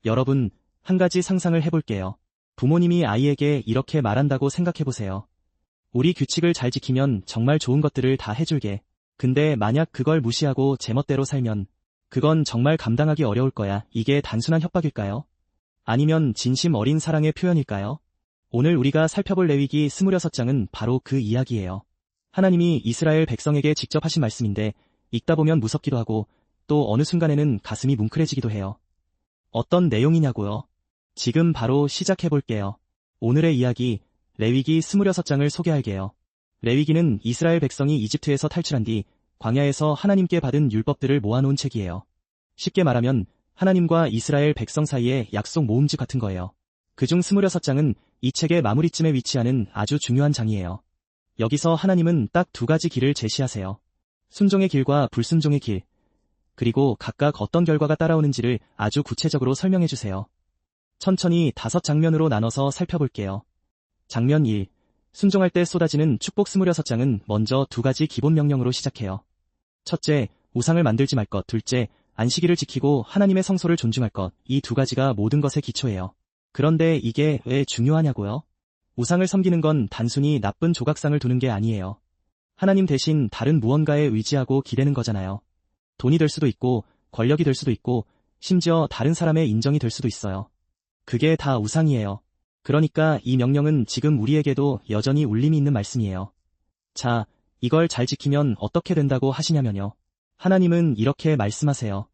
여러분, 한 가지 상상을 해볼게요. 부모님이 아이에게 이렇게 말한다고 생각해보세요. 우리 규칙을 잘 지키면 정말 좋은 것들을 다 해줄게. 근데 만약 그걸 무시하고 제멋대로 살면 그건 정말 감당하기 어려울 거야. 이게 단순한 협박일까요? 아니면 진심 어린 사랑의 표현일까요? 오늘 우리가 살펴볼 레위기 26장은 바로 그 이야기예요. 하나님이 이스라엘 백성에게 직접 하신 말씀인데 읽다 보면 무섭기도 하고 또 어느 순간에는 가슴이 뭉클해지기도 해요. 어떤 내용이냐고요? 지금 바로 시작해볼게요. 오늘의 이야기, 레위기 26장을 소개할게요. 레위기는 이스라엘 백성이 이집트에서 탈출한 뒤 광야에서 하나님께 받은 율법들을 모아놓은 책이에요. 쉽게 말하면 하나님과 이스라엘 백성 사이의 약속 모음집 같은 거예요. 그중 26장은 이 책의 마무리쯤에 위치하는 아주 중요한 장이에요. 여기서 하나님은 딱 두 가지 길을 제시하세요. 순종의 길과 불순종의 길, 그리고 각각 어떤 결과가 따라오는지를 아주 구체적으로 설명해주세요. 천천히 5장면으로 나눠서 살펴볼게요. 장면 1. 순종할 때 쏟아지는 축복 26장은 먼저 두 가지 기본 명령으로 시작해요. 첫째, 우상을 만들지 말 것. 둘째, 안식일을 지키고 하나님의 성소를 존중할 것. 이 두 가지가 모든 것의 기초예요. 그런데 이게 왜 중요하냐고요? 우상을 섬기는 건 단순히 나쁜 조각상을 두는 게 아니에요. 하나님 대신 다른 무언가에 의지하고 기대는 거잖아요. 돈이 될 수도 있고, 권력이 될 수도 있고, 심지어 다른 사람의 인정이 될 수도 있어요. 그게 다 우상이에요. 그러니까 이 명령은 지금 우리에게도 여전히 울림이 있는 말씀이에요. 자, 이걸 잘 지키면 어떻게 된다고 하시냐면요. 하나님은 이렇게 말씀하세요.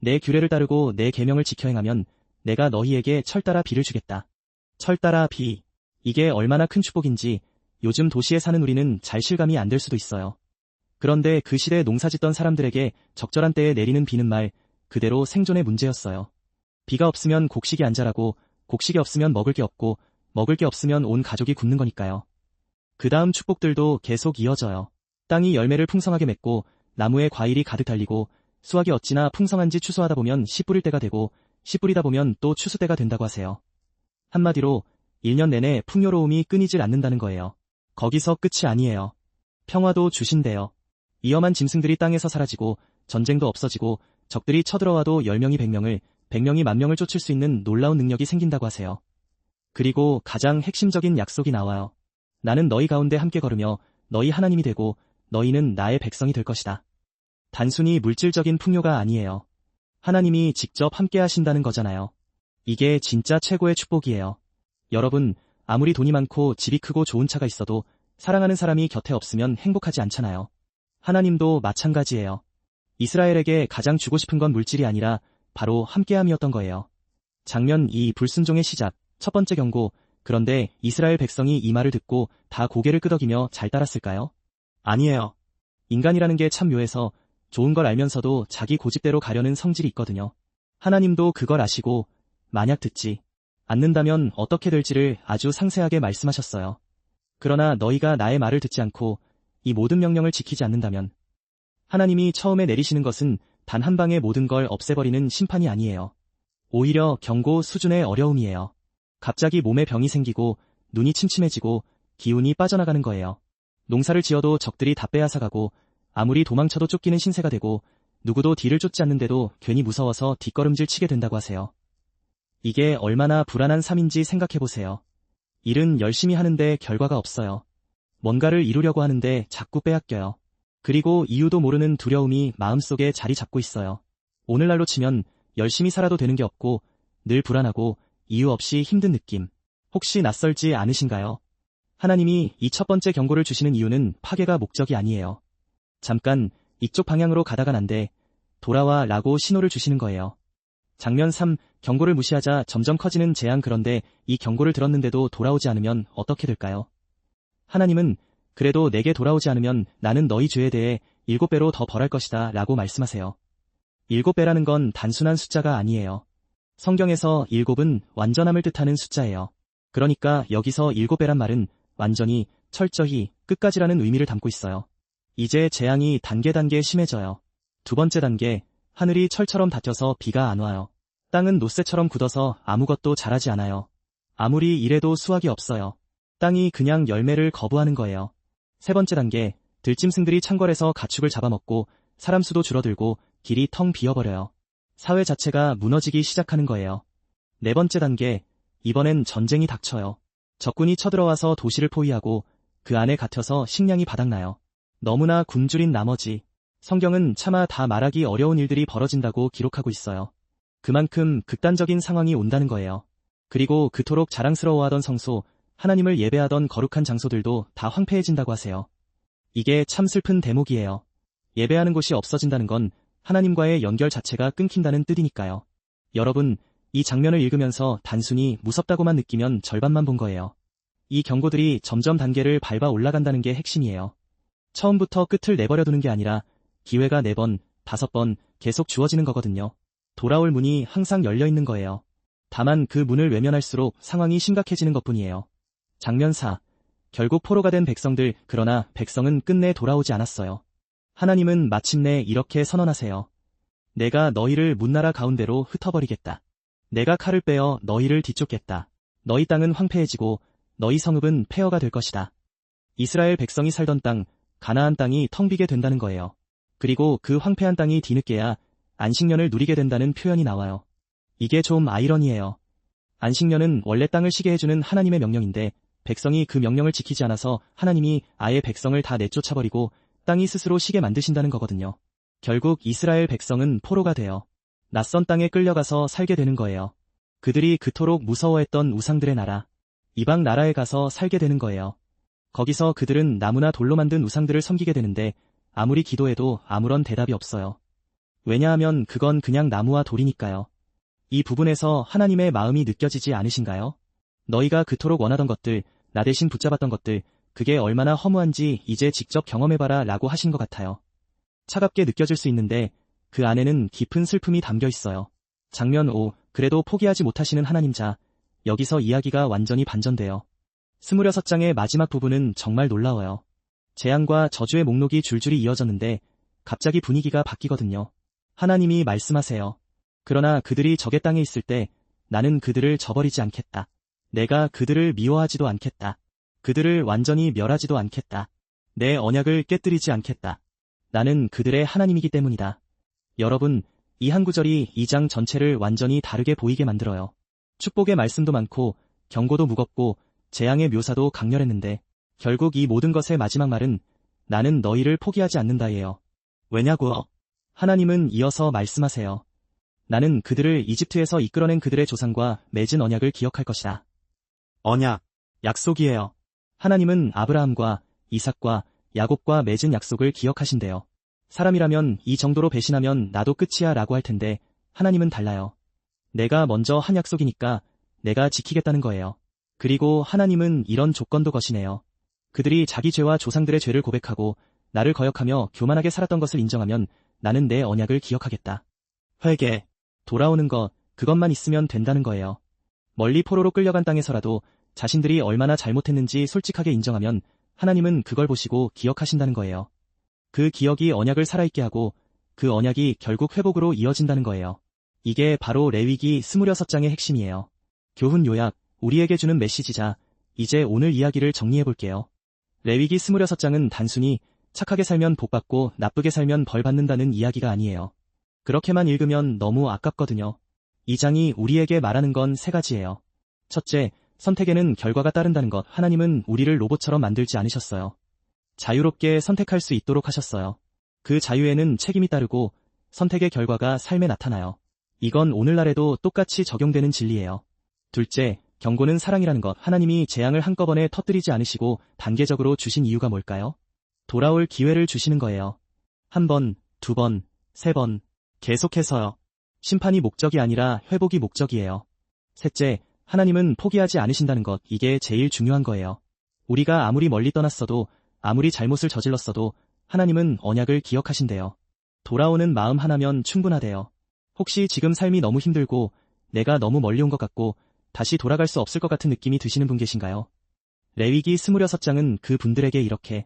내 규례를 따르고 내 계명을 지켜 행하면 내가 너희에게 철 따라 비를 주겠다. 철 따라 비. 이게 얼마나 큰 축복인지 요즘 도시에 사는 우리는 잘 실감이 안 될 수도 있어요. 그런데 그 시대에 농사짓던 사람들에게 적절한 때에 내리는 비는 말 그대로 생존의 문제였어요. 비가 없으면 곡식이 안 자라고 곡식이 없으면 먹을 게 없고 먹을 게 없으면 온 가족이 굶는 거니까요. 그 다음 축복들도 계속 이어져요. 땅이 열매를 풍성하게 맺고 나무에 과일이 가득 달리고 수확이 어찌나 풍성한지 추수하다 보면 씨 뿌릴 때가 되고 씨 뿌리다 보면 또 추수 때가 된다고 하세요. 한마디로 1년 내내 풍요로움이 끊이질 않는다는 거예요. 거기서 끝이 아니에요. 평화도 주신대요. 위험한 짐승들이 땅에서 사라지고 전쟁도 없어지고 적들이 쳐들어와도 10명이 100명을 100명이 10,000명을 쫓을 수 있는 놀라운 능력이 생긴다고 하세요. 그리고 가장 핵심적인 약속이 나와요. 나는 너희 가운데 함께 걸으며 너희 하나님이 되고 너희는 나의 백성이 될 것이다. 단순히 물질적인 풍요가 아니에요. 하나님이 직접 함께 하신다는 거잖아요. 이게 진짜 최고의 축복이에요. 여러분, 아무리 돈이 많고 집이 크고 좋은 차가 있어도 사랑하는 사람이 곁에 없으면 행복하지 않잖아요. 하나님도 마찬가지예요. 이스라엘에게 가장 주고 싶은 건 물질이 아니라 바로 함께함이었던 거예요. 장면 2. 불순종의 시작. 첫 번째 경고. 그런데 이스라엘 백성이 이 말을 듣고 다 고개를 끄덕이며 잘 따랐을까요? 아니에요. 인간이라는 게 참 묘해서 좋은 걸 알면서도 자기 고집대로 가려는 성질이 있거든요. 하나님도 그걸 아시고 만약 듣지 않는다면 어떻게 될지를 아주 상세하게 말씀하셨어요. 그러나 너희가 나의 말을 듣지 않고 이 모든 명령을 지키지 않는다면 하나님이 처음에 내리시는 것은 단 한 방에 모든 걸 없애버리는 심판이 아니에요. 오히려 경고 수준의 어려움이에요. 갑자기 몸에 병이 생기고 눈이 침침해지고 기운이 빠져나가는 거예요. 농사를 지어도 적들이 다 빼앗아가고 아무리 도망쳐도 쫓기는 신세가 되고 누구도 뒤를 쫓지 않는데도 괜히 무서워서 뒷걸음질 치게 된다고 하세요. 이게 얼마나 불안한 삶인지 생각해보세요. 일은 열심히 하는데 결과가 없어요. 뭔가를 이루려고 하는데 자꾸 빼앗겨요. 그리고 이유도 모르는 두려움이 마음속에 자리 잡고 있어요. 오늘날로 치면 열심히 살아도 되는 게 없고 늘 불안하고 이유 없이 힘든 느낌. 혹시 낯설지 않으신가요? 하나님이 이 첫 번째 경고를 주시는 이유는 파괴가 목적이 아니에요. 잠깐 이쪽 방향으로 가다간 안 돼. 돌아와 라고 신호를 주시는 거예요. 장면 3. 경고를 무시하자 점점 커지는 재앙. 그런데 이 경고를 들었는데도 돌아오지 않으면 어떻게 될까요? 하나님은 그래도 내게 돌아오지 않으면 나는 너희 죄에 대해 7배로 더 벌할 것이다 라고 말씀하세요. 7배라는 건 단순한 숫자가 아니에요. 성경에서 7은 완전함을 뜻하는 숫자예요. 그러니까 여기서 7배란 말은 완전히, 철저히, 끝까지라는 의미를 담고 있어요. 이제 재앙이 단계 심해져요. 두 번째 단계, 하늘이 철처럼 닫혀서 비가 안 와요. 땅은 노쇠처럼 굳어서 아무것도 자라지 않아요. 아무리 일해도 수확이 없어요. 땅이 그냥 열매를 거부하는 거예요. 세 번째 단계, 들짐승들이 창궐해서 가축을 잡아먹고 사람 수도 줄어들고 길이 텅 비어버려요. 사회 자체가 무너지기 시작하는 거예요. 네 번째 단계, 이번엔 전쟁이 닥쳐요. 적군이 쳐들어와서 도시를 포위하고 그 안에 갇혀서 식량이 바닥나요. 너무나 굶주린 나머지 성경은 차마 다 말하기 어려운 일들이 벌어진다고 기록하고 있어요. 그만큼 극단적인 상황이 온다는 거예요. 그리고 그토록 자랑스러워하던 성소, 하나님을 예배하던 거룩한 장소들도 다 황폐해진다고 하세요. 이게 참 슬픈 대목이에요. 예배하는 곳이 없어진다는 건 하나님과의 연결 자체가 끊긴다는 뜻이니까요. 여러분, 이 장면을 읽으면서 단순히 무섭다고만 느끼면 절반만 본 거예요. 이 경고들이 점점 단계를 밟아 올라간다는 게 핵심이에요. 처음부터 끝을 내버려두는 게 아니라 기회가 4번, 5번 계속 주어지는 거거든요. 돌아올 문이 항상 열려 있는 거예요. 다만 그 문을 외면할수록 상황이 심각해지는 것뿐이에요. 장면 4. 결국 포로가 된 백성들, 그러나 백성은 끝내 돌아오지 않았어요. 하나님은 마침내 이렇게 선언하세요. 내가 너희를 문나라 가운데로 흩어버리겠다. 내가 칼을 빼어 너희를 뒤쫓겠다. 너희 땅은 황폐해지고 너희 성읍은 폐허가 될 것이다. 이스라엘 백성이 살던 땅, 가나안 땅이 텅 비게 된다는 거예요. 그리고 그 황폐한 땅이 뒤늦게야 안식년을 누리게 된다는 표현이 나와요. 이게 좀 아이러니해요. 안식년은 원래 땅을 쉬게 해주는 하나님의 명령인데 백성이 그 명령을 지키지 않아서 하나님이 아예 백성을 다 내쫓아버리고 땅이 스스로 쉬게 만드신다는 거거든요. 결국 이스라엘 백성은 포로가 되어 낯선 땅에 끌려가서 살게 되는 거예요. 그들이 그토록 무서워했던 우상들의 나라, 이방 나라에 가서 살게 되는 거예요. 거기서 그들은 나무나 돌로 만든 우상들을 섬기게 되는데 아무리 기도해도 아무런 대답이 없어요. 왜냐하면 그건 그냥 나무와 돌이니까요. 이 부분에서 하나님의 마음이 느껴지지 않으신가요? 너희가 그토록 원하던 것들, 나 대신 붙잡았던 것들, 그게 얼마나 허무한지 이제 직접 경험해봐라 라고 하신 것 같아요. 차갑게 느껴질 수 있는데 그 안에는 깊은 슬픔이 담겨 있어요. 장면 5. 그래도 포기하지 못하시는 하나님자. 여기서 이야기가 완전히 반전돼요. 26장의 마지막 부분은 정말 놀라워요. 재앙과 저주의 목록이 줄줄이 이어졌는데 갑자기 분위기가 바뀌거든요. 하나님이 말씀하세요. 그러나 그들이 적의 땅에 있을 때 나는 그들을 저버리지 않겠다. 내가 그들을 미워하지도 않겠다. 그들을 완전히 멸하지도 않겠다. 내 언약을 깨뜨리지 않겠다. 나는 그들의 하나님이기 때문이다. 여러분, 이 한 구절이 2장 전체를 완전히 다르게 보이게 만들어요. 축복의 말씀도 많고 경고도 무겁고 재앙의 묘사도 강렬했는데 결국 이 모든 것의 마지막 말은 나는 너희를 포기하지 않는다예요. 왜냐고? 하나님은 이어서 말씀하세요. 나는 그들을 이집트에서 이끌어낸 그들의 조상과 맺은 언약을 기억할 것이다. 언약, 약속이에요. 하나님은 아브라함과 이삭과 야곱과 맺은 약속을 기억하신대요. 사람이라면 이 정도로 배신하면 나도 끝이야 라고 할 텐데 하나님은 달라요. 내가 먼저 한 약속이니까 내가 지키겠다는 거예요. 그리고 하나님은 이런 조건도 거시네요. 그들이 자기 죄와 조상들의 죄를 고백하고 나를 거역하며 교만하게 살았던 것을 인정하면 나는 내 언약을 기억하겠다. 회개, 돌아오는 것, 그것만 있으면 된다는 거예요. 멀리 포로로 끌려간 땅에서라도 자신들이 얼마나 잘못했는지 솔직하게 인정하면 하나님은 그걸 보시고 기억하신다는 거예요. 그 기억이 언약을 살아있게 하고 그 언약이 결국 회복으로 이어진다는 거예요. 이게 바로 레위기 26장의 핵심이에요. 교훈 요약, 우리에게 주는 메시지자, 이제 오늘 이야기를 정리해볼게요. 레위기 26장은 단순히 착하게 살면 복받고 나쁘게 살면 벌받는다는 이야기가 아니에요. 그렇게만 읽으면 너무 아깝거든요. 이 장이 우리에게 말하는 건 3가지예요. 첫째, 선택에는 결과가 따른다는 것. 하나님은 우리를 로봇처럼 만들지 않으셨어요. 자유롭게 선택할 수 있도록 하셨어요. 그 자유에는 책임이 따르고 선택의 결과가 삶에 나타나요. 이건 오늘날에도 똑같이 적용되는 진리예요. 둘째, 경고는 사랑이라는 것. 하나님이 재앙을 한꺼번에 터뜨리지 않으시고 단계적으로 주신 이유가 뭘까요? 돌아올 기회를 주시는 거예요. 1번, 2번, 3번, 계속해서요. 심판이 목적이 아니라 회복이 목적이에요. 셋째, 하나님은 포기하지 않으신다는 것. 이게 제일 중요한 거예요. 우리가 아무리 멀리 떠났어도 아무리 잘못을 저질렀어도 하나님은 언약을 기억하신대요. 돌아오는 마음 하나면 충분하대요. 혹시 지금 삶이 너무 힘들고 내가 너무 멀리 온 것 같고 다시 돌아갈 수 없을 것 같은 느낌이 드시는 분 계신가요? 레위기 26장은 그 분들에게 이렇게